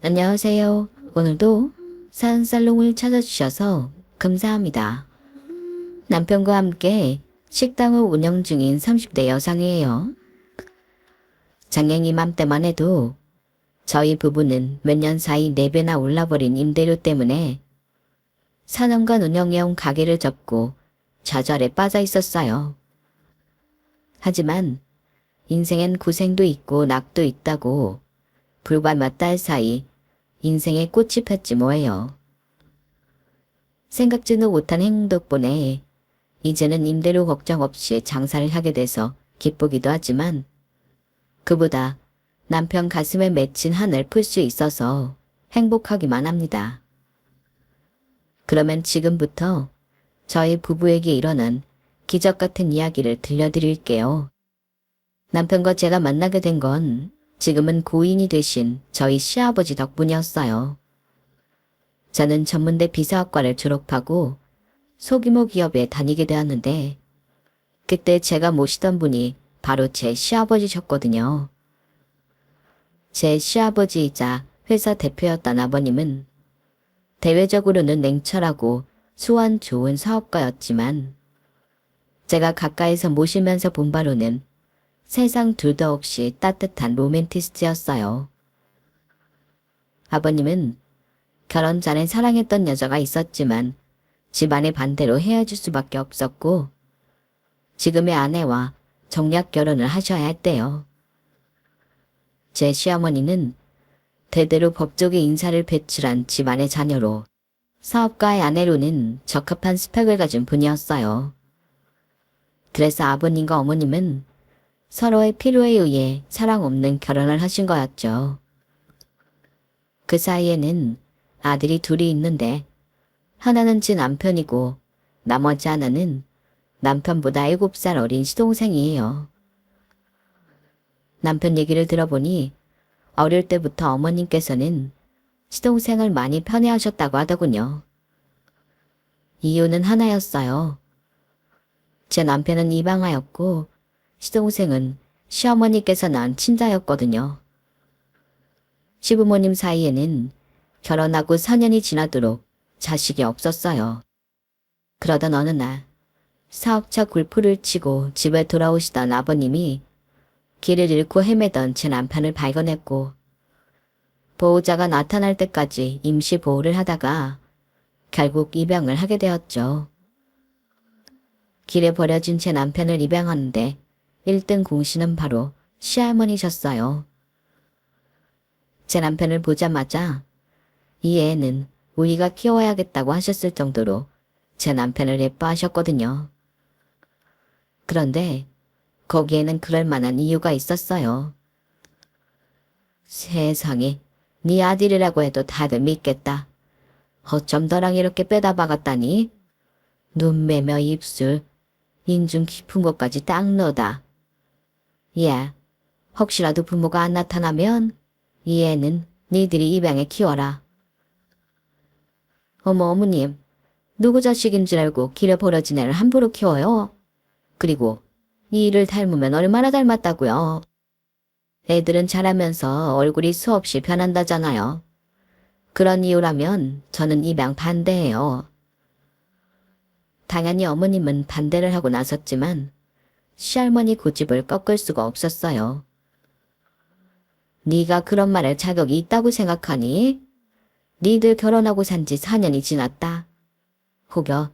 안녕하세요. 오늘도 산살롱을 찾아주셔서 감사합니다. 남편과 함께 식당을 운영 중인 30대 여성이에요. 작년 이맘때만 해도 저희 부부는 몇 년 사이 4배나 올라버린 임대료 때문에 4년간 운영해온 가게를 접고 좌절에 빠져 있었어요. 하지만 인생엔 고생도 있고 낙도 있다고 불과 몇 달 사이 인생에 꽃이 폈지 뭐예요. 생각지도 못한 행운 덕분에 이제는 임대료 걱정 없이 장사를 하게 돼서 기쁘기도 하지만 그보다 남편 가슴에 맺힌 한을 풀 수 있어서 행복하기만 합니다. 그러면 지금부터 저희 부부에게 일어난 기적 같은 이야기를 들려드릴게요. 남편과 제가 만나게 된 건 지금은 고인이 되신 저희 시아버지 덕분이었어요. 저는 전문대 비서학과를 졸업하고 소규모 기업에 다니게 되었는데 그때 제가 모시던 분이 바로 제 시아버지셨거든요. 제 시아버지이자 회사 대표였던 아버님은 대외적으로는 냉철하고 수완 좋은 사업가였지만 제가 가까이서 모시면서 본 바로는 세상 둘도 없이 따뜻한 로맨티스트였어요. 아버님은 결혼 전에 사랑했던 여자가 있었지만 집안의 반대로 헤어질 수밖에 없었고 지금의 아내와 정략 결혼을 하셔야 했대요. 제 시어머니는 대대로 법조계 인사를 배출한 집안의 자녀로 사업가의 아내로는 적합한 스펙을 가진 분이었어요. 그래서 아버님과 어머님은 서로의 필요에 의해 사랑 없는 결혼을 하신 거였죠. 그 사이에는 아들이 둘이 있는데 하나는 제 남편이고 나머지 하나는 남편보다 7살 어린 시동생이에요. 남편 얘기를 들어보니 어릴 때부터 어머님께서는 시동생을 많이 편애하셨다고 하더군요. 이유는 하나였어요. 제 남편은 이방아였고 시동생은 시어머니께서 낳은 친자였거든요. 시부모님 사이에는 결혼하고 4년이 지나도록 자식이 없었어요. 그러던 어느 날 사업차 굴풀을 치고 집에 돌아오시던 아버님이 길을 잃고 헤매던 제 남편을 발견했고 보호자가 나타날 때까지 임시 보호를 하다가 결국 입양을 하게 되었죠. 길에 버려진 제 남편을 입양하는데 1등 공신은 바로 시할머니셨어요. 제 남편을 보자마자 이 애는 우리가 키워야겠다고 하셨을 정도로 제 남편을 예뻐하셨거든요. 그런데 거기에는 그럴 만한 이유가 있었어요. 세상에, 네 아들이라고 해도 다들 믿겠다. 어쩜 너랑 이렇게 빼다 박았다니? 눈매며 입술, 인중 깊은 곳까지 딱 넣어다. 야, 혹시라도 부모가 안 나타나면 이 애는 니들이 입양해 키워라. 어머 어머님, 누구 자식인 줄 알고 길에 버려진 애를 함부로 키워요? 그리고 이 일을 닮으면 얼마나 닮았다고요? 애들은 자라면서 얼굴이 수없이 변한다잖아요. 그런 이유라면 저는 입양 반대해요. 당연히 어머님은 반대를 하고 나섰지만 시할머니 고집을 꺾을 수가 없었어요. 네가 그런 말할 자격이 있다고 생각하니? 니들 결혼하고 산 지 4년이 지났다. 혹여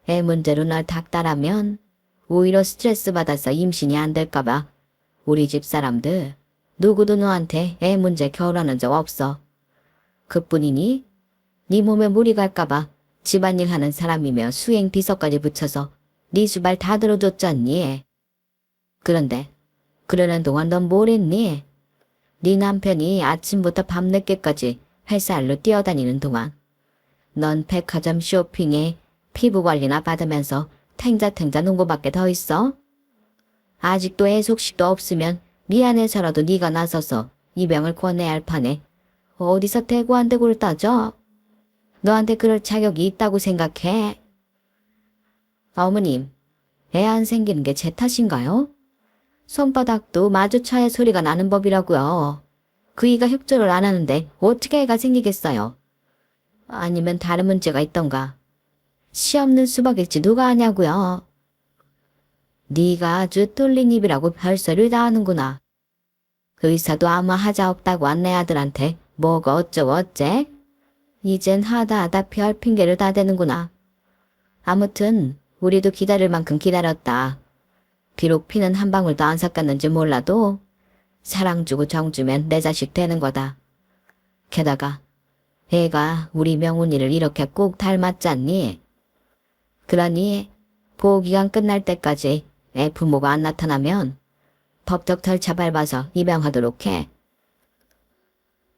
애 문제로 날 닥달하면 오히려 스트레스 받아서 임신이 안 될까봐 우리 집 사람들 누구도 너한테 애 문제 겨울하는 적 없어. 그뿐이니 네 몸에 무리 갈까봐 집안일 하는 사람이며 수행 비서까지 붙여서 네 수발 다 들어줬잖니. 그런데 그러는 동안 넌 뭘 했니? 네 남편이 아침부터 밤늦게까지 회사일로 뛰어다니는 동안 넌 백화점 쇼핑에 피부관리나 받으면서 탱자탱자 논 거밖에 더 있어? 아직도 애속식도 없으면 미안해서라도 네가 나서서 입양을 권해야 할 판에 어디서 대고 안 대고를 따져? 너한테 그럴 자격이 있다고 생각해? 어머님, 애 안 생기는 게 제 탓인가요? 손바닥도 마주쳐야 소리가 나는 법이라고요. 그이가 협조를 안 하는데 어떻게 애가 생기겠어요? 아니면 다른 문제가 있던가? 시 없는 수박일지 누가 아냐고요? 네가 아주 뚫린 입이라고 별소리를 다 하는구나. 의사도 아무 하자 없다고 한 내 아들한테 뭐가 어쩌고 어째? 이젠 하다 별 핑계를 다 대는구나. 아무튼 우리도 기다릴 만큼 기다렸다. 비록 피는 한 방울도 안 섞였는지 몰라도 사랑 주고 정 주면 내 자식 되는 거다. 게다가 애가 우리 명훈이를 이렇게 꼭 닮았잖니. 그러니 보호기간 끝날 때까지 애 부모가 안 나타나면 법적 절차 밟아서 입양하도록 해.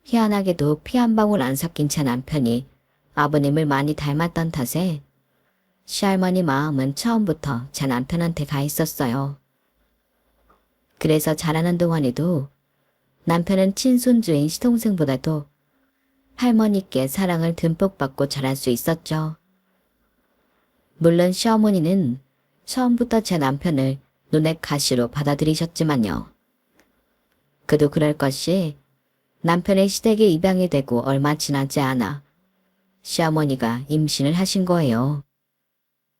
희한하게도 피 한 방울 안 섞인 제 남편이 아버님을 많이 닮았던 탓에 시할머니 마음은 처음부터 제 남편한테 가 있었어요. 그래서 자라는 동안에도 남편은 친손주인 시동생보다도 할머니께 사랑을 듬뿍 받고 자랄 수 있었죠. 물론 시어머니는 처음부터 제 남편을 눈의 가시로 받아들이셨지만요. 그도 그럴 것이 남편의 시댁에 입양이 되고 얼마 지나지 않아 시어머니가 임신을 하신 거예요.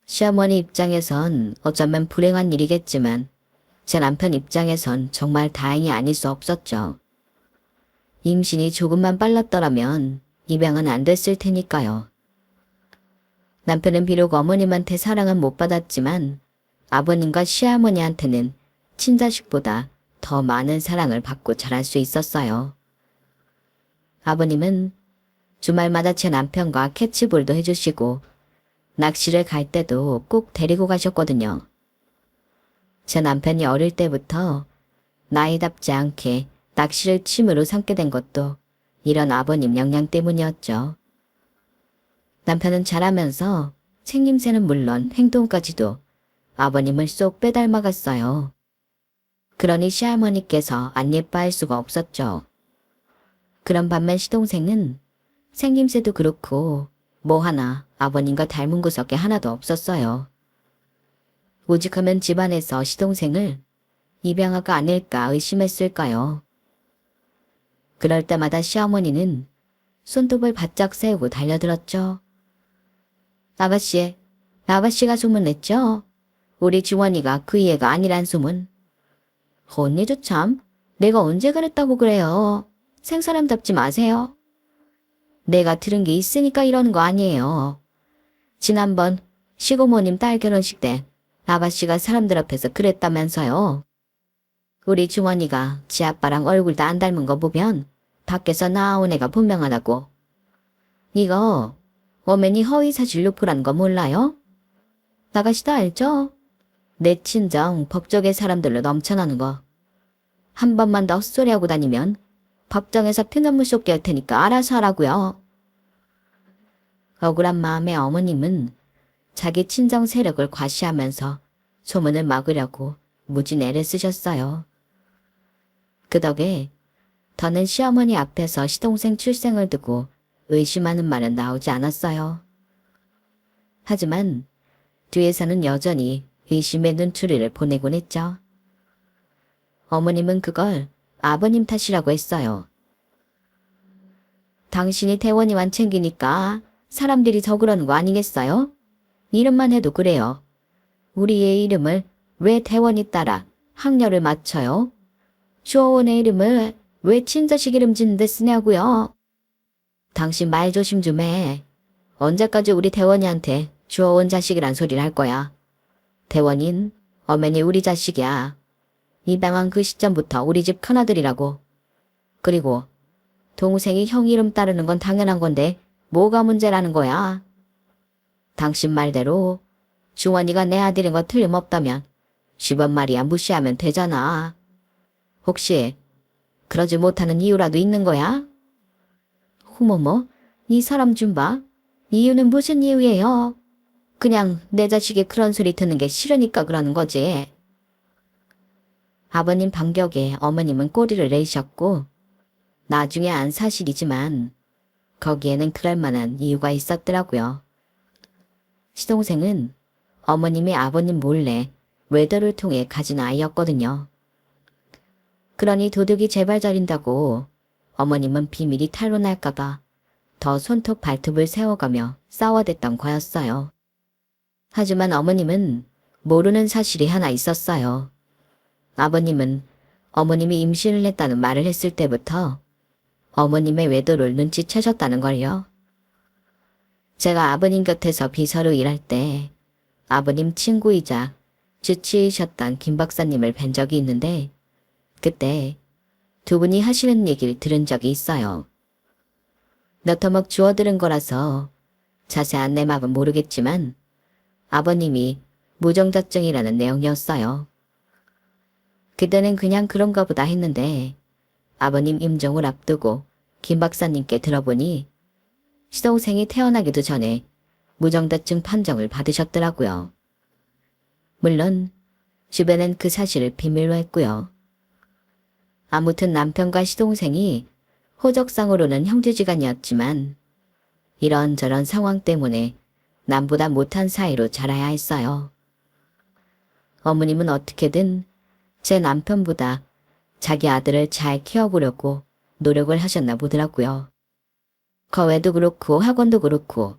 시어머니 입장에선 어쩌면 불행한 일이겠지만 제 남편 입장에선 정말 다행이 아닐 수 없었죠. 임신이 조금만 빨랐더라면 입양은 안 됐을 테니까요. 남편은 비록 어머님한테 사랑은 못 받았지만 아버님과 시어머니한테는 친자식보다 더 많은 사랑을 받고 자랄 수 있었어요. 아버님은 주말마다 제 남편과 캐치볼도 해주시고 낚시를 갈 때도 꼭 데리고 가셨거든요. 제 남편이 어릴 때부터 나이답지 않게 낚시를 취미로 삼게 된 것도 이런 아버님 영향 때문이었죠. 남편은 자라면서 생김새는 물론 행동까지도 아버님을 쏙 빼닮아갔어요. 그러니 시할머니께서 안 예뻐할 수가 없었죠. 그런 반면 시동생은 생김새도 그렇고 뭐 하나 아버님과 닮은 구석이 하나도 없었어요. 오직하면 집안에서 시동생을 입양아가 아닐까 의심했을까요? 그럴 때마다 시어머니는 손톱을 바짝 세우고 달려들었죠. 아가씨가 소문냈죠? 우리 지원이가 그 애가 아니란 소문. 언니도 참, 내가 언제 그랬다고 그래요. 생사람답지 마세요. 내가 들은 게 있으니까 이러는 거 아니에요. 지난번 시고모님 딸 결혼식 때 아가씨가 사람들 앞에서 그랬다면서요. 우리 주원이가 지 아빠랑 얼굴도 안 닮은 거 보면 밖에서 나온 애가 분명하다고. 이거 어머니 허위사실 유포란 거 몰라요? 아가씨도 알죠? 내 친정 법조계 사람들로 넘쳐나는 거. 한 번만 더 헛소리하고 다니면 법정에서 피눈물 쏟게 할 테니까 알아서 하라고요. 억울한 마음의 어머님은 자기 친정 세력을 과시하면서 소문을 막으려고 무진 애를 쓰셨어요. 그 덕에 더는 시어머니 앞에서 시동생 출생을 두고 의심하는 말은 나오지 않았어요. 하지만 뒤에서는 여전히 의심의 눈초리를 보내곤 했죠. 어머님은 그걸 아버님 탓이라고 했어요. 당신이 태원이만 챙기니까 사람들이 더 그러는 거 아니겠어요? 이름만 해도 그래요. 우리 애 이름을 왜 태원이 따라 학렬을 맞춰요? 주어원의 이름을 왜 친자식 이름 짓는 데 쓰냐고요? 당신 말 조심 좀 해. 언제까지 우리 태원이한테 주어원 자식이란 소리를 할 거야. 태원인 어머니 우리 자식이야. 입양한 그 시점부터 우리 집 큰아들이라고. 그리고 동생이 형 이름 따르는 건 당연한 건데 뭐가 문제라는 거야. 당신 말대로 주원이가 내 아들인 거 틀림없다면 10원 말이야 무시하면 되잖아. 혹시 그러지 못하는 이유라도 있는 거야? 어머머, 이 사람 좀 봐. 이유는 무슨 이유예요? 그냥 내 자식이 그런 소리 듣는 게 싫으니까 그러는 거지. 아버님 반격에 어머님은 꼬리를 내셨고 나중에 안 사실이지만 거기에는 그럴 만한 이유가 있었더라고요. 시동생은 어머님이 아버님 몰래 외도를 통해 가진 아이였거든요. 그러니 도둑이 제발 저린다고 어머님은 비밀이 탄로날까봐 더 손톱 발톱을 세워가며 싸워댔던 거였어요. 하지만 어머님은 모르는 사실이 하나 있었어요. 아버님은 어머님이 임신을 했다는 말을 했을 때부터 어머님의 외도를 눈치채셨다는 걸요. 제가 아버님 곁에서 비서로 일할 때 아버님 친구이자 주치의셨던 김 박사님을 뵌 적이 있는데 그때 두 분이 하시는 얘기를 들은 적이 있어요. 너터먹 주워들은 거라서 자세한 내막은 모르겠지만 아버님이 무정자증이라는 내용이었어요. 그때는 그냥 그런가 보다 했는데 아버님 임종을 앞두고 김 박사님께 들어보니 시동생이 태어나기도 전에 무정자증 판정을 받으셨더라고요. 물론 주변은 그 사실을 비밀로 했고요. 아무튼 남편과 시동생이 호적상으로는 형제지간이었지만 이런저런 상황 때문에 남보다 못한 사이로 자라야 했어요. 어머님은 어떻게든 제 남편보다 자기 아들을 잘 키워보려고 노력을 하셨나 보더라고요. 거외도 그렇고 학원도 그렇고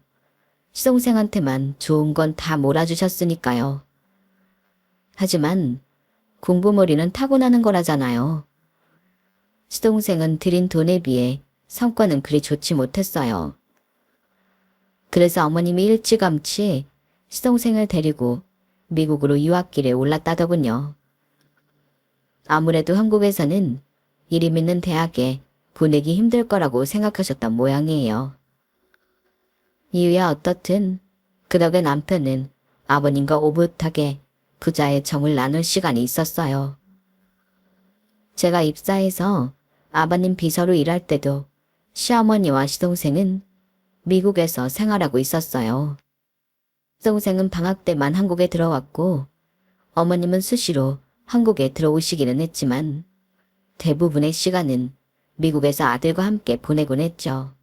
시동생한테만 좋은 건 다 몰아주셨으니까요. 하지만 공부머리는 타고나는 거라잖아요. 시동생은 들인 돈에 비해 성과는 그리 좋지 못했어요. 그래서 어머님이 일찌감치 시동생을 데리고 미국으로 유학길에 올랐다더군요. 아무래도 한국에서는 이름 있는 대학에 보내기 힘들 거라고 생각하셨던 모양이에요. 이유야 어떻든 그 덕에 남편은 아버님과 오붓하게 부자의 정을 나눌 시간이 있었어요. 제가 입사해서 아버님 비서로 일할 때도 시어머니와 시동생은 미국에서 생활하고 있었어요. 시동생은 방학 때만 한국에 들어왔고 어머님은 수시로 한국에 들어오시기는 했지만 대부분의 시간은 미국에서 아들과 함께 보내곤 했죠.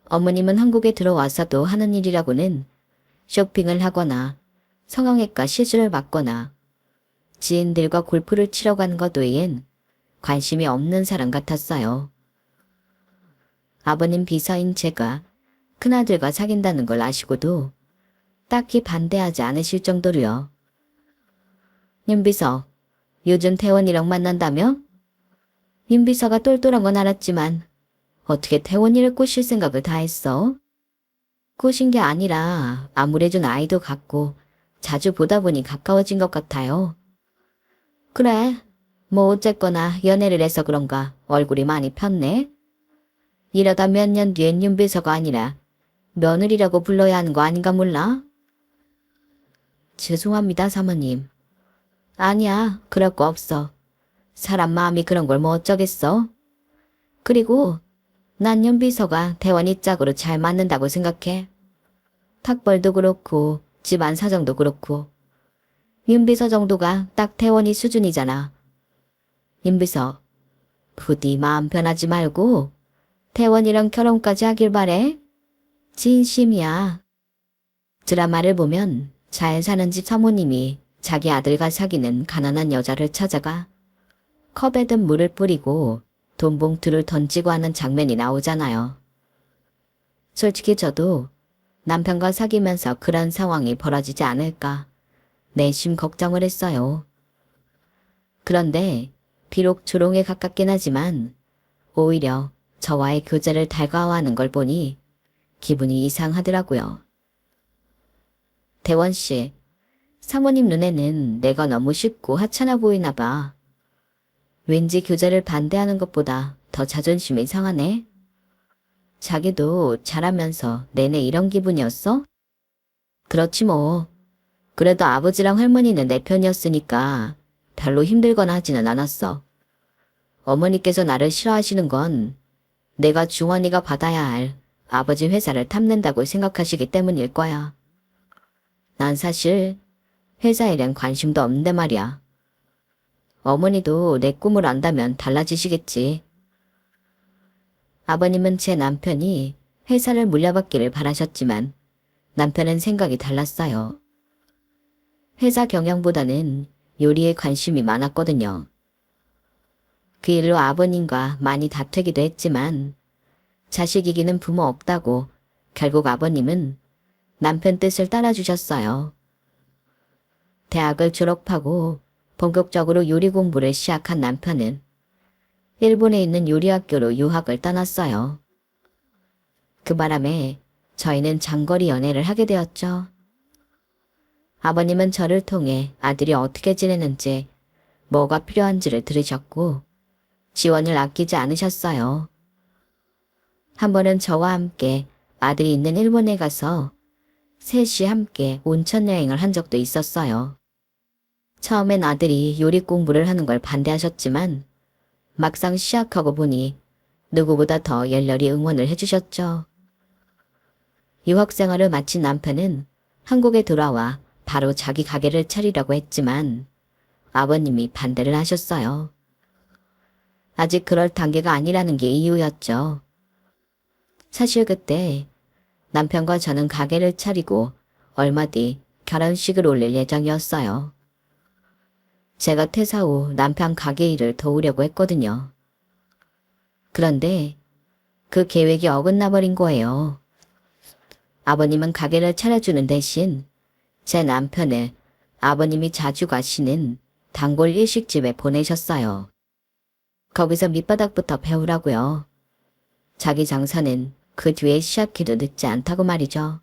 어머님은 한국에 들어와서도 하는 일이라고는 쇼핑을 하거나 성형외과 시술을 받거나 지인들과 골프를 치러 가는 것 외엔 관심이 없는 사람 같았어요. 아버님 비서인 제가 큰아들과 사귄다는 걸 아시고도 딱히 반대하지 않으실 정도로요. 윤비서, 요즘 태원이랑 만난다며? 윤비서가 똘똘한 건 알았지만 어떻게 태원이를 꼬실 생각을 다 했어? 꼬신 게 아니라 아무래도 나이도 같고 자주 보다 보니 가까워진 것 같아요. 그래, 뭐 어쨌거나 연애를 해서 그런가 얼굴이 많이 폈네. 이러다 몇 년 뒤엔 윤비서가 아니라 며느리라고 불러야 하는 거 아닌가 몰라? 죄송합니다, 사모님. 아니야, 그럴 거 없어. 사람 마음이 그런 걸 뭐 어쩌겠어? 그리고 난 윤비서가 대원이 짝으로 잘 맞는다고 생각해. 탁벌도 그렇고 집안 사정도 그렇고 윤비서 정도가 딱 태원이 수준이잖아. 윤비서, 부디 마음 변하지 말고 태원이랑 결혼까지 하길 바래. 진심이야. 드라마를 보면 잘 사는 집 사모님이 자기 아들과 사귀는 가난한 여자를 찾아가 컵에 든 물을 뿌리고 돈 봉투를 던지고 하는 장면이 나오잖아요. 솔직히 저도 남편과 사귀면서 그런 상황이 벌어지지 않을까 내심 걱정을 했어요. 그런데 비록 조롱에 가깝긴 하지만 오히려 저와의 교제를 달가워하는 걸 보니 기분이 이상하더라고요. 대원 씨, 사모님 눈에는 내가 너무 쉽고 하찮아 보이나 봐. 왠지 교제를 반대하는 것보다 더 자존심이 상하네. 자기도 잘하면서 내내 이런 기분이었어? 그렇지 뭐. 그래도 아버지랑 할머니는 내 편이었으니까 별로 힘들거나 하지는 않았어. 어머니께서 나를 싫어하시는 건 내가 중원이가 받아야 할 아버지 회사를 탐낸다고 생각하시기 때문일 거야. 난 사실 회사 일엔 관심도 없는데 말이야. 어머니도 내 꿈을 안다면 달라지시겠지. 아버님은 제 남편이 회사를 물려받기를 바라셨지만 남편은 생각이 달랐어요. 회사 경영보다는 요리에 관심이 많았거든요. 그 일로 아버님과 많이 다투기도 했지만 자식 이기는 부모 없다고 결국 아버님은 남편 뜻을 따라주셨어요. 대학을 졸업하고 본격적으로 요리 공부를 시작한 남편은 일본에 있는 요리학교로 유학을 떠났어요. 그 바람에 저희는 장거리 연애를 하게 되었죠. 아버님은 저를 통해 아들이 어떻게 지내는지, 뭐가 필요한지를 들으셨고 지원을 아끼지 않으셨어요. 한 번은 저와 함께 아들이 있는 일본에 가서 셋이 함께 온천 여행을 한 적도 있었어요. 처음엔 아들이 요리 공부를 하는 걸 반대하셨지만 막상 시작하고 보니 누구보다 더 열렬히 응원을 해주셨죠. 유학생활을 마친 남편은 한국에 돌아와 바로 자기 가게를 차리려고 했지만 아버님이 반대를 하셨어요. 아직 그럴 단계가 아니라는 게 이유였죠. 사실 그때 남편과 저는 가게를 차리고 얼마 뒤 결혼식을 올릴 예정이었어요. 제가 퇴사 후 남편 가게 일을 도우려고 했거든요. 그런데 그 계획이 어긋나 버린 거예요. 아버님은 가게를 차려주는 대신 제 남편을 아버님이 자주 가시는 단골 일식집에 보내셨어요. 거기서 밑바닥부터 배우라고요. 자기 장사는 그 뒤에 시작해도 늦지 않다고 말이죠.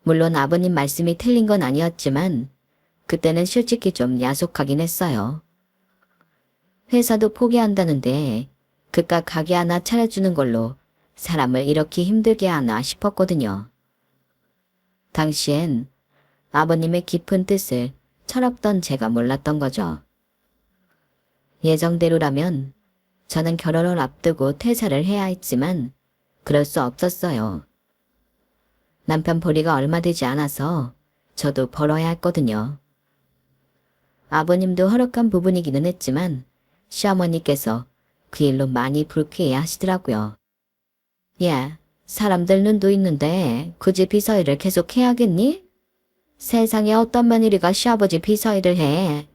물론 아버님 말씀이 틀린 건 아니었지만 그때는 솔직히 좀 야속하긴 했어요. 회사도 포기한다는데 그깟 가게 하나 차려주는 걸로 사람을 이렇게 힘들게 하나 싶었거든요. 당시엔 아버님의 깊은 뜻을 철없던 제가 몰랐던 거죠. 예정대로라면 저는 결혼을 앞두고 퇴사를 해야 했지만 그럴 수 없었어요. 남편 벌이가 얼마 되지 않아서 저도 벌어야 했거든요. 아버님도 허락한 부분이기는 했지만 시어머니께서 그 일로 많이 불쾌해 하시더라고요. 야, 사람들 눈도 있는데 굳이 비서일을 계속 해야겠니? 세상에 어떤 며느리가 시아버지 비서일을 해.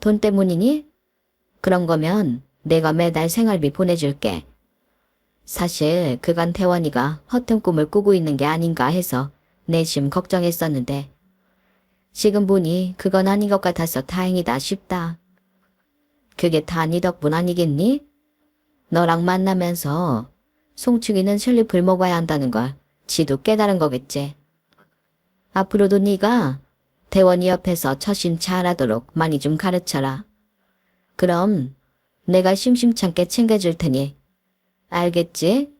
돈 때문이니? 그런 거면 내가 매달 생활비 보내줄게. 사실 그간 태원이가 허튼 꿈을 꾸고 있는 게 아닌가 해서 내심 걱정했었는데 지금 보니 그건 아닌 것 같아서 다행이다 싶다. 그게 다 네 덕분 아니겠니? 너랑 만나면서 송충이는 슬리플 먹어야 한다는 걸 지도 깨달은 거겠지. 앞으로도 네가 태원이 옆에서 처신 잘하도록 많이 좀 가르쳐라. 그럼 내가 심심찮게 챙겨줄 테니 알겠지?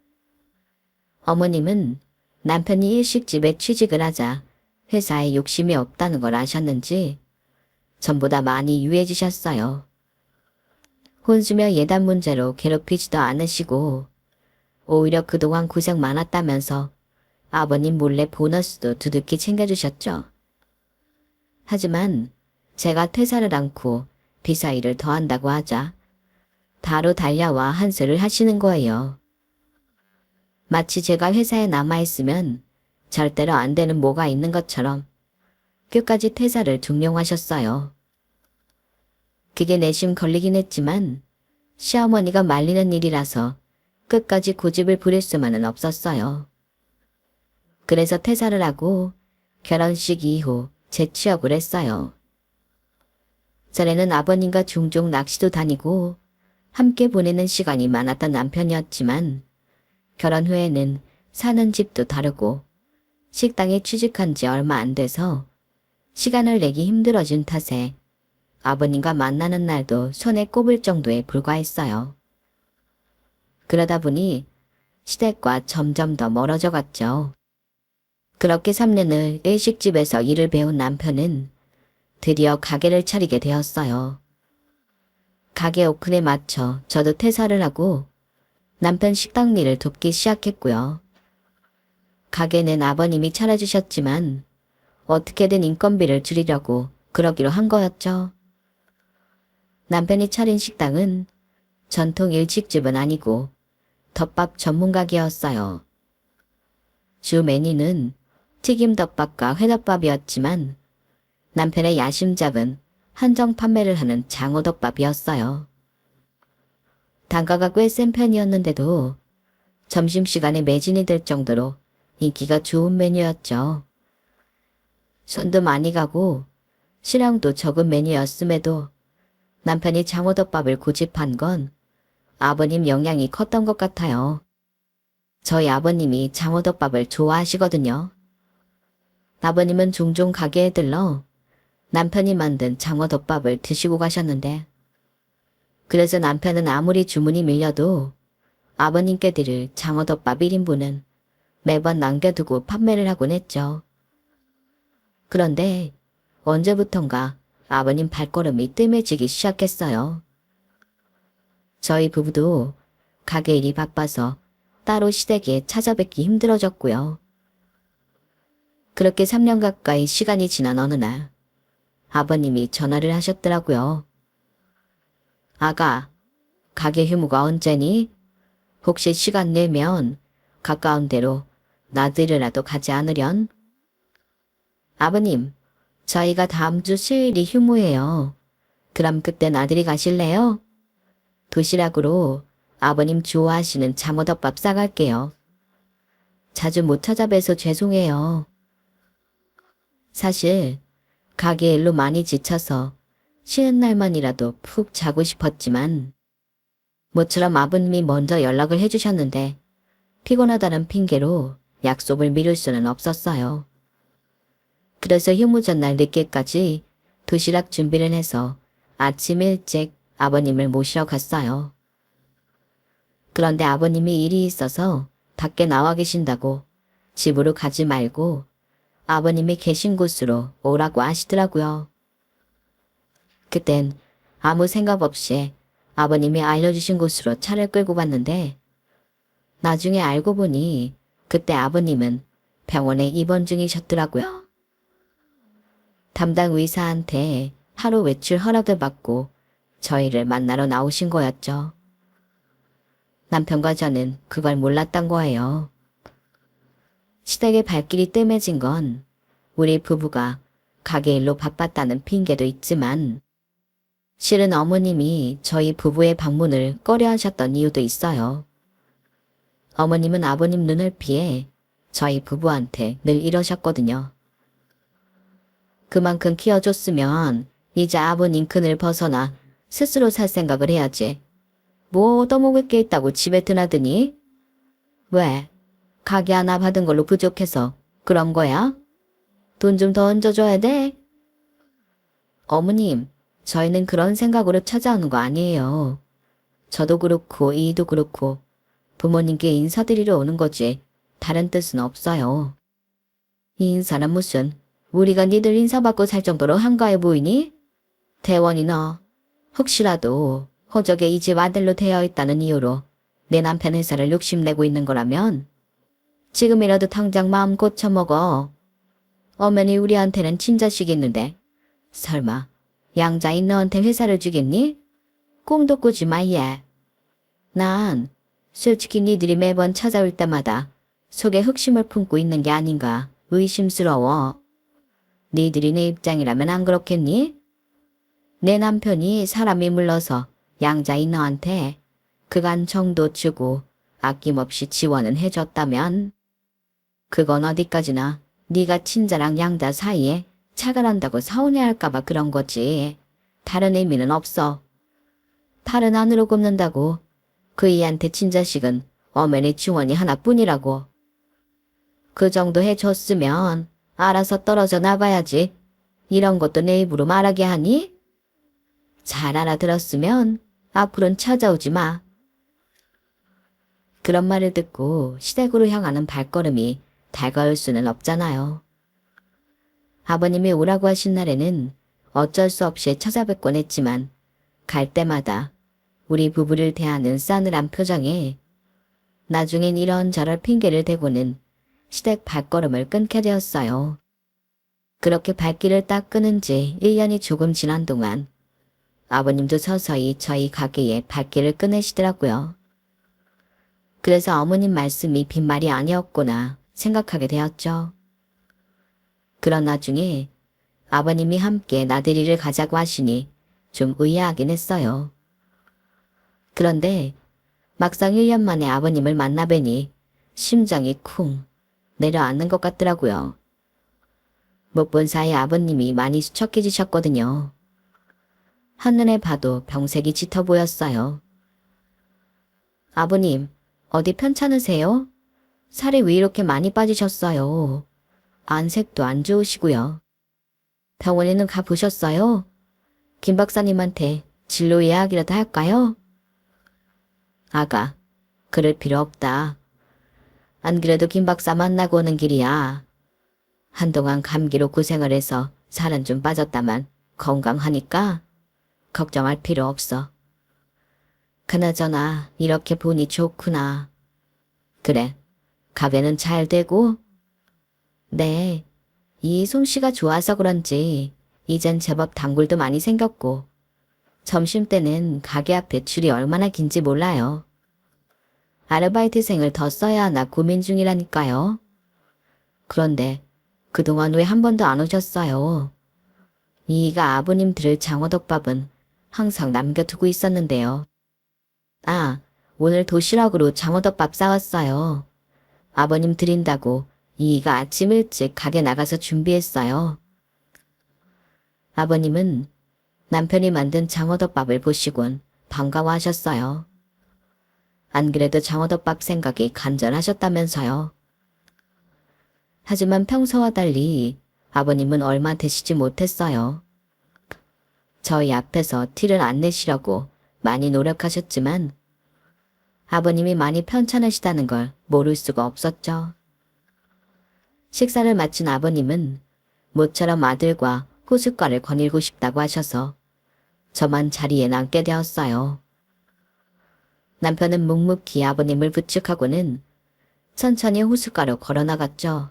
어머님은 남편이 일식집에 취직을 하자 회사에 욕심이 없다는 걸 아셨는지 전보다 많이 유해지셨어요. 혼수며 예단 문제로 괴롭히지도 않으시고 오히려 그동안 고생 많았다면서 아버님 몰래 보너스도 두둑히 챙겨주셨죠. 하지만 제가 퇴사를 않고 비서 일을 더 한다고 하자 바로 달려와 한수를 하시는 거예요. 마치 제가 회사에 남아있으면 절대로 안 되는 뭐가 있는 것처럼 끝까지 퇴사를 종용하셨어요. 그게 내심 걸리긴 했지만 시어머니가 말리는 일이라서 끝까지 고집을 부릴 수만은 없었어요. 그래서 퇴사를 하고 결혼식 이후 재취업을 했어요. 전에는 아버님과 종종 낚시도 다니고 함께 보내는 시간이 많았던 남편이었지만 결혼 후에는 사는 집도 다르고 식당에 취직한 지 얼마 안 돼서 시간을 내기 힘들어진 탓에 아버님과 만나는 날도 손에 꼽을 정도에 불과했어요. 그러다 보니 시댁과 점점 더 멀어져 갔죠. 그렇게 3년을 일식집에서 일을 배운 남편은 드디어 가게를 차리게 되었어요. 가게 오픈에 맞춰 저도 퇴사를 하고 남편 식당 일을 돕기 시작했고요. 가게는 아버님이 차려주셨지만 어떻게든 인건비를 줄이려고 그러기로 한 거였죠. 남편이 차린 식당은 전통 일식집은 아니고 덮밥 전문 가게였어요. 주 메뉴는 튀김덮밥과 회덮밥이었지만 남편의 야심작은 한정 판매를 하는 장어덮밥이었어요. 단가가 꽤 센 편이었는데도 점심시간에 매진이 될 정도로 인기가 좋은 메뉴였죠. 손도 많이 가고 실황도 적은 메뉴였음에도 남편이 장어덮밥을 고집한 건 아버님 영향이 컸던 것 같아요. 저희 아버님이 장어덮밥을 좋아하시거든요. 아버님은 종종 가게에 들러 남편이 만든 장어덮밥을 드시고 가셨는데, 그래서 남편은 아무리 주문이 밀려도 아버님께 드릴 장어덮밥 1인분은 매번 남겨두고 판매를 하곤 했죠. 그런데 언제부턴가 아버님 발걸음이 뜸해지기 시작했어요. 저희 부부도 가게 일이 바빠서 따로 시댁에 찾아뵙기 힘들어졌고요. 그렇게 3년 가까이 시간이 지난 어느 날 아버님이 전화를 하셨더라고요. 아가, 가게 휴무가 언제니? 혹시 시간 내면 가까운 데로 나들이라도 가지 않으련? 아버님, 저희가 다음 주 수요일이 휴무예요. 그럼 그때 나들이 가실래요? 도시락으로 아버님 좋아하시는 장어덮밥 싸갈게요. 자주 못 찾아뵈서 죄송해요. 사실 가게 일로 많이 지쳐서 쉬는 날만이라도 푹 자고 싶었지만 모처럼 아버님이 먼저 연락을 해주셨는데 피곤하다는 핑계로 약속을 미룰 수는 없었어요. 그래서 휴무 전날 늦게까지 도시락 준비를 해서 아침 일찍 아버님을 모시러 갔어요. 그런데 아버님이 일이 있어서 밖에 나와 계신다고 집으로 가지 말고 아버님이 계신 곳으로 오라고 하시더라고요. 그땐 아무 생각 없이 아버님이 알려주신 곳으로 차를 끌고 갔는데 나중에 알고 보니 그때 아버님은 병원에 입원 중이셨더라고요. 담당 의사한테 하루 외출 허락을 받고 저희를 만나러 나오신 거였죠. 남편과 저는 그걸 몰랐던 거예요. 시댁의 발길이 뜸해진 건 우리 부부가 가게 일로 바빴다는 핑계도 있지만 실은 어머님이 저희 부부의 방문을 꺼려하셨던 이유도 있어요. 어머님은 아버님 눈을 피해 저희 부부한테 늘 이러셨거든요. 그만큼 키워줬으면 이제 아버님 그늘 벗어나 스스로 살 생각을 해야지. 뭐 얻어먹을 게 있다고 집에 드나드니? 왜? 가게 하나 받은 걸로 부족해서 그런 거야? 돈 좀 더 얹어줘야 돼? 어머님, 저희는 그런 생각으로 찾아오는 거 아니에요. 저도 그렇고 이도 그렇고 부모님께 인사드리러 오는 거지 다른 뜻은 없어요. 이 인사는 무슨 우리가 니들 인사받고 살 정도로 한가해 보이니? 대원이 너 혹시라도 호적에 이 집 아들로 되어 있다는 이유로 내 남편 회사를 욕심내고 있는 거라면 지금이라도 당장 마음 고쳐먹어. 어머니 우리한테는 친자식이 있는데 설마 양자인 너한테 회사를 주겠니? 꿈도 꾸지 마 얘. 난 솔직히 니들이 매번 찾아올 때마다 속에 흑심을 품고 있는 게 아닌가 의심스러워. 니들이 내 입장이라면 안 그렇겠니? 내 남편이 사람이 물러서 양자인 너한테 그간 정도 주고 아낌없이 지원은 해줬다면 그건 어디까지나 네가 친자랑 양자 사이에 차가 난다고 서운해할까봐 그런 거지. 다른 의미는 없어. 다른 안으로 굽는다고 그 이한테 친자식은 어머니 지원이 하나뿐이라고. 그 정도 해줬으면 알아서 떨어져 나가야지. 이런 것도 내 입으로 말하게 하니? 잘 알아들었으면 앞으로는 찾아오지 마. 그런 말을 듣고 시댁으로 향하는 발걸음이 달가울 수는 없잖아요. 아버님이 오라고 하신 날에는 어쩔 수 없이 찾아뵙곤 했지만 갈 때마다 우리 부부를 대하는 싸늘한 표정에 나중엔 이런저런 핑계를 대고는 시댁 발걸음을 끊게 되었어요. 그렇게 발길을 딱 끊은 지 1년이 조금 지난 동안 아버님도 서서히 저희 가게에 발길을 끊으시더라고요. 그래서 어머님 말씀이 빈말이 아니었구나 생각하게 되었죠. 그런 나중에 아버님이 함께 나들이를 가자고 하시니 좀 의아하긴 했어요. 그런데 막상 1년 만에 아버님을 만나 뵈니 심장이 쿵 내려앉는 것 같더라고요. 못 본 사이 아버님이 많이 수척해지셨거든요. 한눈에 봐도 병색이 짙어 보였어요. 아버님, 어디 편찮으세요? 살이 왜 이렇게 많이 빠지셨어요? 안색도 안 좋으시고요. 병원에는 가보셨어요? 김 박사님한테 진료 예약이라도 할까요? 아가, 그럴 필요 없다. 안 그래도 김 박사 만나고 오는 길이야. 한동안 감기로 고생을 해서 살은 좀 빠졌다만 건강하니까 걱정할 필요 없어. 그나저나 이렇게 보니 좋구나. 그래, 가게는 잘 되고? 네, 이 솜씨가 좋아서 그런지 이젠 제법 단골도 많이 생겼고 점심때는 가게 앞에 줄이 얼마나 긴지 몰라요. 아르바이트생을 더 써야 하나 고민 중이라니까요. 그런데 그동안 왜 한 번도 안 오셨어요? 이가 아버님 드릴 장어덮밥은 항상 남겨두고 있었는데요. 아, 오늘 도시락으로 장어덮밥 싸왔어요. 아버님 드린다고 이가 아침 일찍 가게 나가서 준비했어요. 아버님은 남편이 만든 장어덮밥을 보시곤 반가워하셨어요. 안 그래도 장어덮밥 생각이 간절하셨다면서요. 하지만 평소와 달리 아버님은 얼마 되시지 못했어요. 저희 앞에서 티를 안 내시려고 많이 노력하셨지만 아버님이 많이 편찮으시다는 걸 모를 수가 없었죠. 식사를 마친 아버님은 모처럼 아들과 호숫가를 거닐고 싶다고 하셔서 저만 자리에 남게 되었어요. 남편은 묵묵히 아버님을 부축하고는 천천히 호숫가로 걸어나갔죠.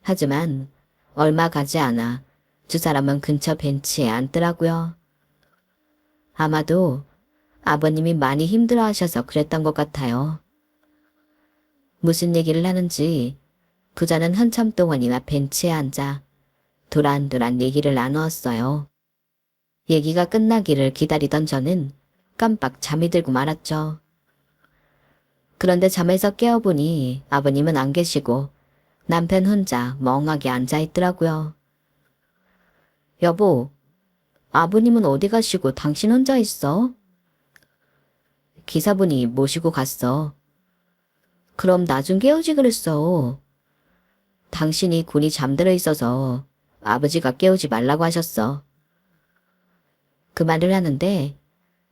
하지만 얼마 가지 않아 두 사람은 근처 벤치에 앉더라고요. 아마도 아버님이 많이 힘들어하셔서 그랬던 것 같아요. 무슨 얘기를 하는지 부자는 한참 동안이나 벤치에 앉아 도란도란 얘기를 나누었어요. 얘기가 끝나기를 기다리던 저는 깜빡 잠이 들고 말았죠. 그런데 잠에서 깨어보니 아버님은 안 계시고 남편 혼자 멍하게 앉아있더라고요. 여보, 아버님은 어디 가시고 당신 혼자 있어? 기사분이 모시고 갔어. 그럼 나 좀 깨우지 그랬어. 당신이 곤히 잠들어 있어서 아버지가 깨우지 말라고 하셨어. 그 말을 하는데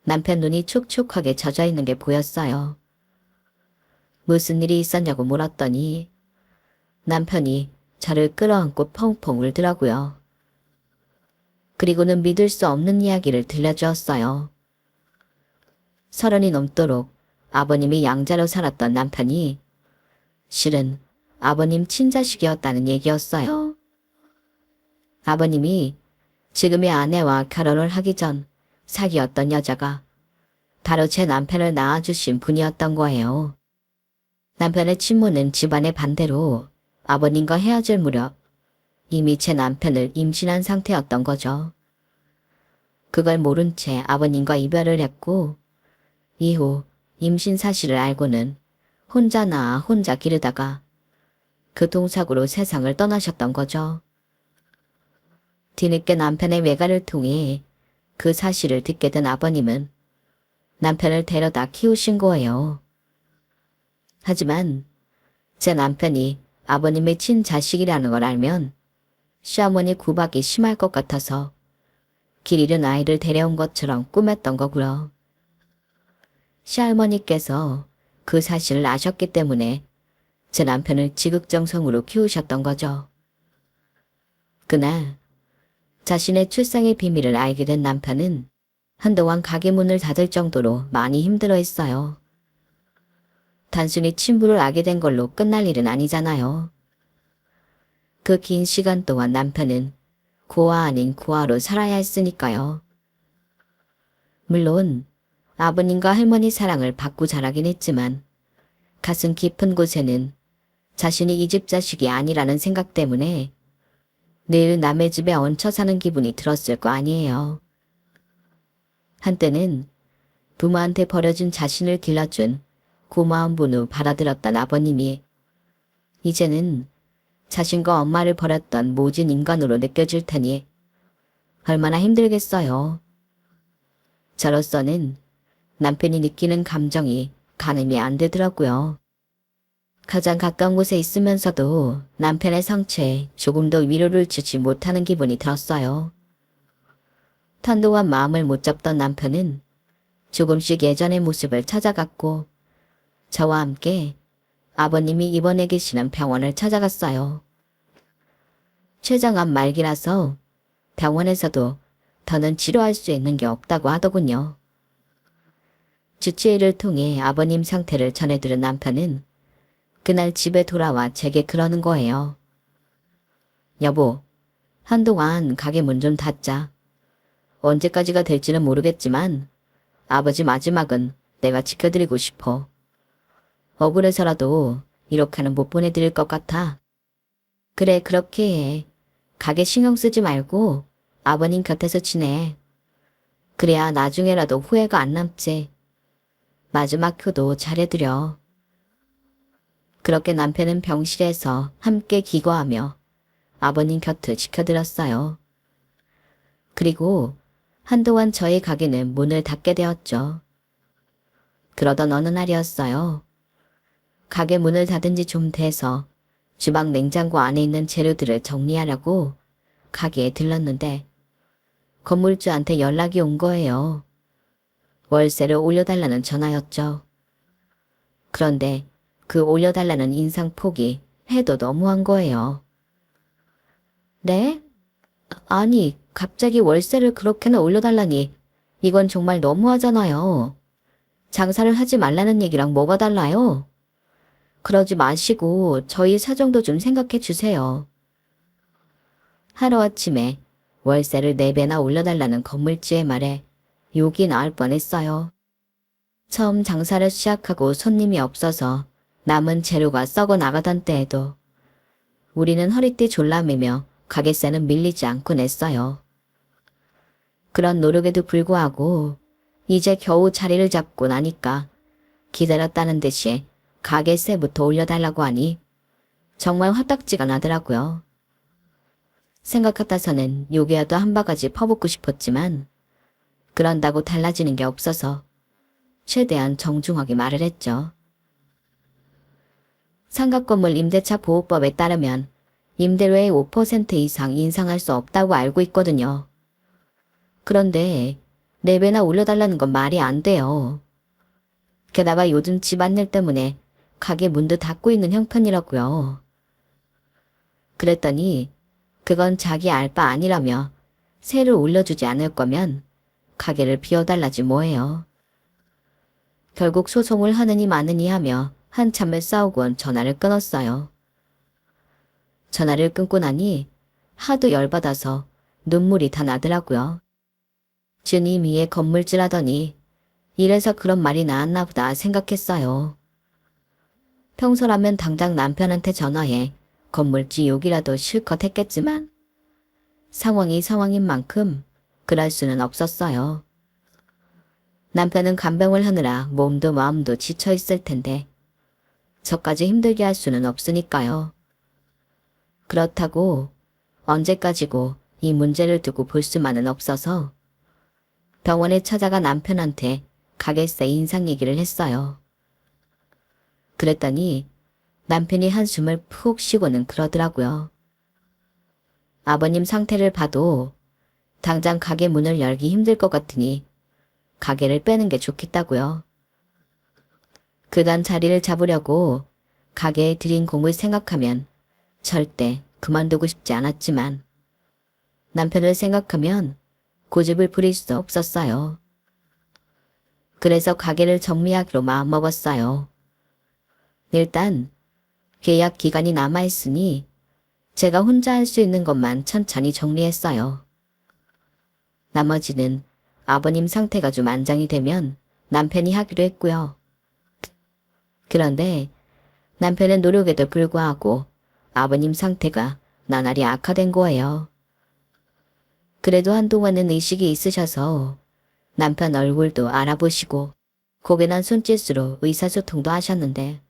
남편 눈이 촉촉하게 젖어 있는 게 보였어요. 무슨 일이 있었냐고 물었더니 남편이 저를 끌어안고 펑펑 울더라고요. 그리고는 믿을 수 없는 이야기를 들려주었어요. 30이 넘도록 아버님이 양자로 살았던 남편이 실은 아버님 친자식이었다는 얘기였어요. 아버님이 지금의 아내와 결혼을 하기 전 사귀었던 여자가 바로 제 남편을 낳아주신 분이었던 거예요. 남편의 친모는 집안의 반대로 아버님과 헤어질 무렵 이미 제 남편을 임신한 상태였던 거죠. 그걸 모른 채 아버님과 이별을 했고 이후 임신 사실을 알고는 혼자 낳아 혼자 기르다가 교통사고로 세상을 떠나셨던 거죠. 뒤늦게 남편의 외가를 통해 그 사실을 듣게 된 아버님은 남편을 데려다 키우신 거예요. 하지만 제 남편이 아버님의 친자식이라는 걸 알면 시어머니 구박이 심할 것 같아서 길 잃은 아이를 데려온 것처럼 꾸몄던 거고요. 시할머니께서 그 사실을 아셨기 때문에 제 남편을 지극정성으로 키우셨던 거죠. 그날 자신의 출생의 비밀을 알게 된 남편은 한동안 가게 문을 닫을 정도로 많이 힘들어했어요. 단순히 친부를 알게 된 걸로 끝날 일은 아니잖아요. 그 긴 시간 동안 남편은 고아 아닌 고아로 살아야 했으니까요. 물론 아버님과 할머니 사랑을 받고 자라긴 했지만 가슴 깊은 곳에는 자신이 이 집 자식이 아니라는 생각 때문에 늘 남의 집에 얹혀 사는 기분이 들었을 거 아니에요. 한때는 부모한테 버려진 자신을 길러준 고마운 분우 받아들였던 아버님이 이제는 자신과 엄마를 버렸던 모진 인간으로 느껴질 테니 얼마나 힘들겠어요. 저로서는 남편이 느끼는 감정이 가늠이 안 되더라고요. 가장 가까운 곳에 있으면서도 남편의 상처에 조금도 위로를 주지 못하는 기분이 들었어요. 탄도와 마음을 못 잡던 남편은 조금씩 예전의 모습을 찾아갔고 저와 함께 아버님이 입원해 계시는 병원을 찾아갔어요. 췌장암 말기라서 병원에서도 더는 치료할 수 있는 게 없다고 하더군요. 주치의를 통해 아버님 상태를 전해들은 남편은 그날 집에 돌아와 제게 그러는 거예요. 여보, 한동안 가게 문 좀 닫자. 언제까지가 될지는 모르겠지만 아버지 마지막은 내가 지켜드리고 싶어. 억울해서라도 이렇게는 못 보내드릴 것 같아. 그래, 그렇게 해. 가게 신경 쓰지 말고 아버님 곁에서 지내. 그래야 나중에라도 후회가 안 남지. 마지막 효도 잘해드려. 그렇게 남편은 병실에서 함께 기거하며 아버님 곁을 지켜드렸어요. 그리고 한동안 저희 가게는 문을 닫게 되었죠. 그러던 어느 날이었어요. 가게 문을 닫은 지 좀 돼서 주방 냉장고 안에 있는 재료들을 정리하려고 가게에 들렀는데 건물주한테 연락이 온 거예요. 월세를 올려달라는 전화였죠. 그런데 그 올려달라는 인상폭이 해도 너무한 거예요. 네? 아니, 갑자기 월세를 그렇게나 올려달라니 이건 정말 너무하잖아요. 장사를 하지 말라는 얘기랑 뭐가 달라요? 그러지 마시고 저희 사정도 좀 생각해 주세요. 하루아침에 월세를 4배나 올려달라는 건물주의 말에 욕이 나올 뻔했어요. 처음 장사를 시작하고 손님이 없어서 남은 재료가 썩어 나가던 때에도 우리는 허리띠 졸라매며 가게세는 밀리지 않고 냈어요. 그런 노력에도 불구하고 이제 겨우 자리를 잡고 나니까 기다렸다는 듯이 가게세부터 올려달라고 하니 정말 화딱지가 나더라고요. 생각 같아서는 욕이라도 한 바가지 퍼붓고 싶었지만 그런다고 달라지는 게 없어서 최대한 정중하게 말을 했죠. 상가건물 임대차 보호법에 따르면 임대료의 5% 이상 인상할 수 없다고 알고 있거든요. 그런데 4배나 올려달라는 건 말이 안 돼요. 게다가 요즘 집안일 때문에 가게 문도 닫고 있는 형편이라고요. 그랬더니 그건 자기 알 바 아니라며 세를 올려주지 않을 거면 가게를 비워달라지 뭐예요. 결국 소송을 하느니 마느니 하며 한참을 싸우곤 전화를 끊었어요. 전화를 끊고 나니 하도 열받아서 눈물이 다 나더라고요. 주님 위에 건물주라더니 이래서 그런 말이 나왔나 보다 생각했어요. 평소라면 당장 남편한테 전화해 건물주 욕이라도 실컷 했겠지만 상황이 상황인 만큼 그럴 수는 없었어요. 남편은 간병을 하느라 몸도 마음도 지쳐 있을 텐데 저까지 힘들게 할 수는 없으니까요. 그렇다고 언제까지고 이 문제를 두고 볼 수만은 없어서 병원에 찾아가 남편한테 가게세 인상 얘기를 했어요. 그랬더니 남편이 한숨을 푹 쉬고는 그러더라고요. 아버님 상태를 봐도 당장 가게 문을 열기 힘들 것 같으니 가게를 빼는 게 좋겠다고요. 그간 자리를 잡으려고 가게에 들인 공을 생각하면 절대 그만두고 싶지 않았지만 남편을 생각하면 고집을 부릴 수 없었어요. 그래서 가게를 정리하기로 마음먹었어요. 일단 계약 기간이 남아있으니 제가 혼자 할 수 있는 것만 천천히 정리했어요. 나머지는 아버님 상태가 좀 안정이 되면 남편이 하기로 했고요. 그런데 남편의 노력에도 불구하고 아버님 상태가 나날이 악화된 거예요. 그래도 한동안은 의식이 있으셔서 남편 얼굴도 알아보시고 고개난 손짓으로 의사소통도 하셨는데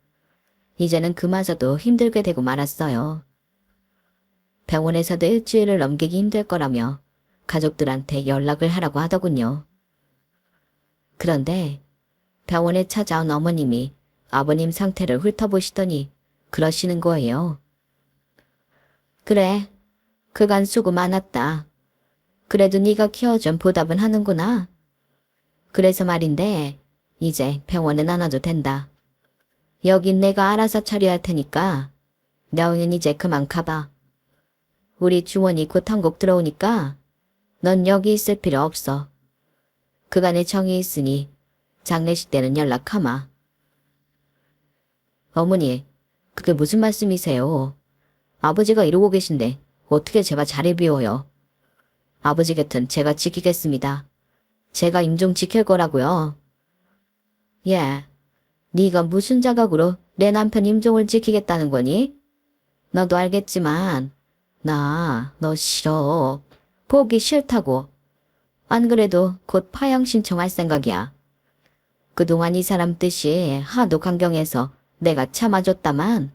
이제는 그마저도 힘들게 되고 말았어요. 병원에서도 일주일을 넘기기 힘들 거라며 가족들한테 연락을 하라고 하더군요. 그런데 병원에 찾아온 어머님이 아버님 상태를 훑어보시더니 그러시는 거예요. 그래, 그간 수고 많았다. 그래도 네가 키워준 보답은 하는구나. 그래서 말인데 이제 병원은 안 와도 된다. 여긴 내가 알아서 처리할 테니까 너는 이제 그만 가봐. 우리 주원이 곧 한국 들어오니까 넌 여기 있을 필요 없어. 그간에 정이 있으니 장례식 때는 연락하마. 어머니, 그게 무슨 말씀이세요? 아버지가 이러고 계신데 어떻게 제가 자리 비워요? 아버지 곁은 제가 지키겠습니다. 제가 임종 지킬 거라고요. 예, 네가 무슨 자각으로 내 남편 임종을 지키겠다는 거니? 너도 알겠지만 너 싫어. 보기 싫다고. 안 그래도 곧 파양 신청할 생각이야. 그동안 이 사람 뜻이 하도 강경해서 내가 참아줬다만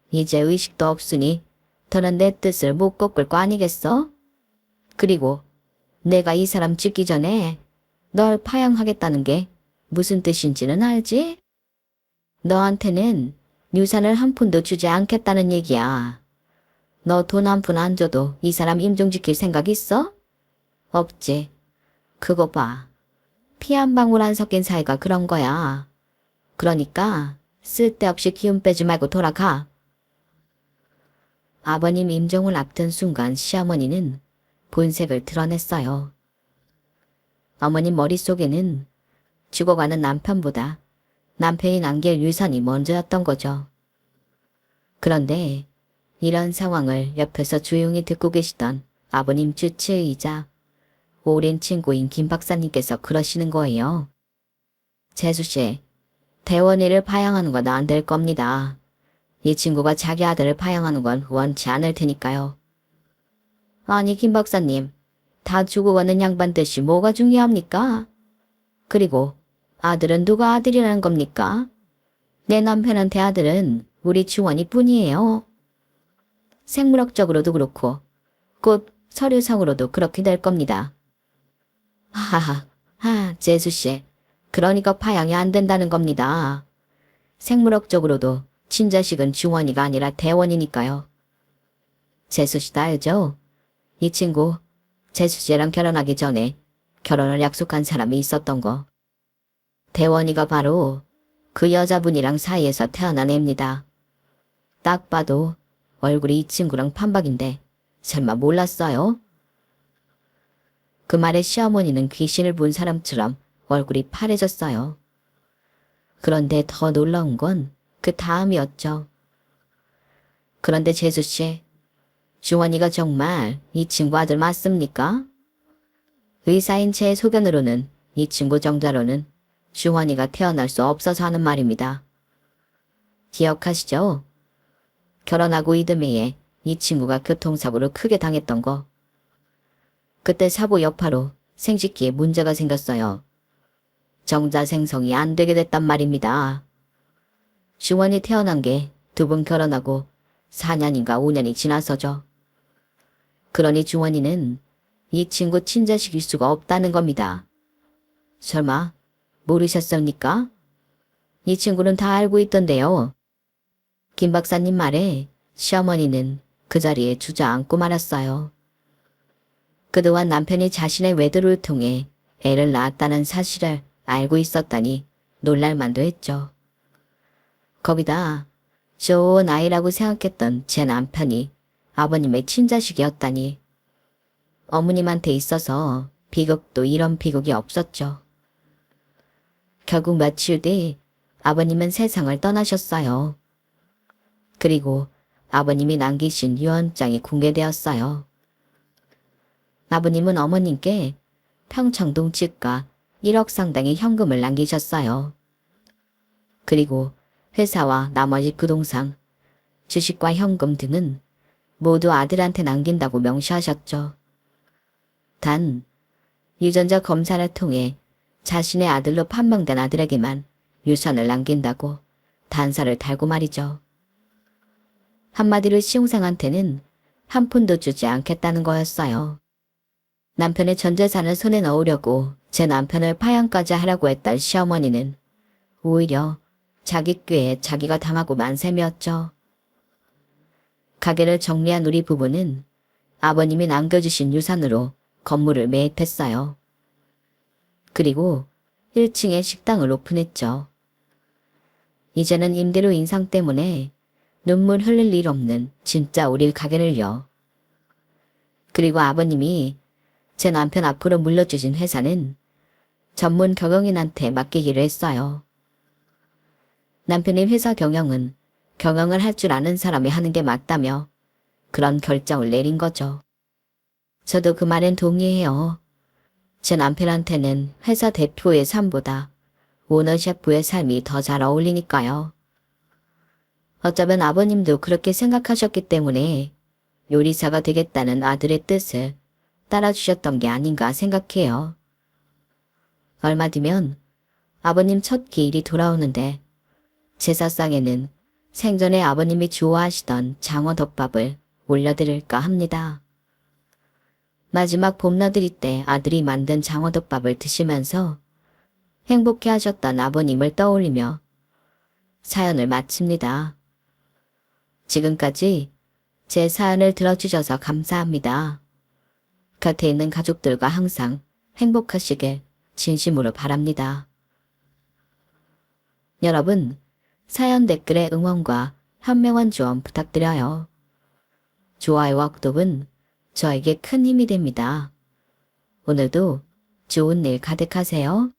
이제 의식도 없으니 더는 내 뜻을 못 꺾을 거 아니겠어? 그리고 내가 이 사람 죽기 전에 널 파양하겠다는 게 무슨 뜻인지는 알지? 너한테는 유산을 한 푼도 주지 않겠다는 얘기야. 너 돈 한 푼 안 줘도 이 사람 임종시킬 생각 있어? 없지. 그거 봐. 피 한 방울 안 섞인 사이가 그런 거야. 그러니까 쓸데없이 기운 빼지 말고 돌아가. 아버님 임종을 앞둔 순간 시어머니는 본색을 드러냈어요. 어머님 머릿속에는 죽어가는 남편보다 남편이 남길 유산이 먼저였던 거죠. 그런데 이런 상황을 옆에서 조용히 듣고 계시던 아버님 주치의이자 오랜 친구인 김 박사님께서 그러시는 거예요. 재수씨, 대원이를 파양하는 건 안 될 겁니다. 이 친구가 자기 아들을 파양하는 건 원치 않을 테니까요. 아니 김 박사님, 다 죽어가는 양반 뜻이 뭐가 중요합니까? 그리고 아들은 누가 아들이라는 겁니까? 내 남편한테 아들은 우리 주원이 뿐이에요. 생물학적으로도 그렇고 곧 서류상으로도 그렇게 될 겁니다. 하하하, 재수씨, 그러니까 파양이 안 된다는 겁니다. 생물학적으로도 친자식은 주원이가 아니라 대원이니까요. 재수씨도 알죠? 이 친구 재수씨랑 결혼하기 전에 결혼을 약속한 사람이 있었던 거. 대원이가 바로 그 여자분이랑 사이에서 태어난 애입니다. 딱 봐도 얼굴이 이 친구랑 판박인데 설마 몰랐어요? 그 말에 시어머니는 귀신을 본 사람처럼 얼굴이 파래졌어요. 그런데 더 놀라운 건 그 다음이었죠. 그런데 재수씨, 주원이가 정말 이 친구 아들 맞습니까? 의사인 제 소견으로는 이 친구 정자로는 주원이가 태어날 수 없어서 하는 말입니다. 기억하시죠? 결혼하고 이듬해에 이 친구가 교통사고를 크게 당했던 거. 그때 사고 여파로 생식기에 문제가 생겼어요. 정자 생성이 안 되게 됐단 말입니다. 주원이 태어난 게 두 번 결혼하고 4년인가 5년이 지나서죠. 그러니 주원이는 이 친구 친자식일 수가 없다는 겁니다. 설마 모르셨습니까? 이 친구는 다 알고 있던데요. 김 박사님 말에 시어머니는 그 자리에 주저앉고 말았어요. 그동안 남편이 자신의 외도를 통해 애를 낳았다는 사실을 알고 있었다니 놀랄만도 했죠. 거기다 좋은 아이라고 생각했던 제 남편이 아버님의 친자식이었다니. 어머님한테 있어서 비극도 이런 비극이 없었죠. 결국 며칠 뒤 아버님은 세상을 떠나셨어요. 그리고 아버님이 남기신 유언장이 공개되었어요. 아버님은 어머님께 평창동 집과 1억 상당의 현금을 남기셨어요. 그리고 회사와 나머지 부동산, 주식과 현금 등은 모두 아들한테 남긴다고 명시하셨죠. 단 유전자 검사를 통해 자신의 아들로 판명된 아들에게만 유산을 남긴다고 단서를 달고 말이죠. 한마디로 시용상한테는 한 푼도 주지 않겠다는 거였어요. 남편의 전 재산을 손에 넣으려고 제 남편을 파양까지 하라고 했던 시어머니는 오히려 자기 꾀에 자기가 당하고 만 셈이었죠. 가게를 정리한 우리 부부는 아버님이 남겨주신 유산으로 건물을 매입했어요. 그리고 1층에 식당을 오픈했죠. 이제는 임대료 인상 때문에 눈물 흘릴 일 없는 진짜 우리 가게를요. 그리고 아버님이 제 남편 앞으로 물려주신 회사는 전문 경영인한테 맡기기로 했어요. 남편의 회사 경영은 경영을 할 줄 아는 사람이 하는 게 맞다며 그런 결정을 내린 거죠. 저도 그 말엔 동의해요. 제 남편한테는 회사 대표의 삶보다 오너 셰프의 삶이 더 잘 어울리니까요. 어쩌면 아버님도 그렇게 생각하셨기 때문에 요리사가 되겠다는 아들의 뜻을 따라주셨던 게 아닌가 생각해요. 얼마 뒤면 아버님 첫 기일이 돌아오는데 제사상에는 생전에 아버님이 좋아하시던 장어덮밥을 올려드릴까 합니다. 마지막 봄나들이 때 아들이 만든 장어덮밥을 드시면서 행복해 하셨던 아버님을 떠올리며 사연을 마칩니다. 지금까지 제 사연을 들어주셔서 감사합니다. 곁에 있는 가족들과 항상 행복하시길 진심으로 바랍니다. 여러분, 사연 댓글에 응원과 현명한 조언 부탁드려요. 좋아요와 구독은 저에게 큰 힘이 됩니다. 오늘도 좋은 일 가득하세요.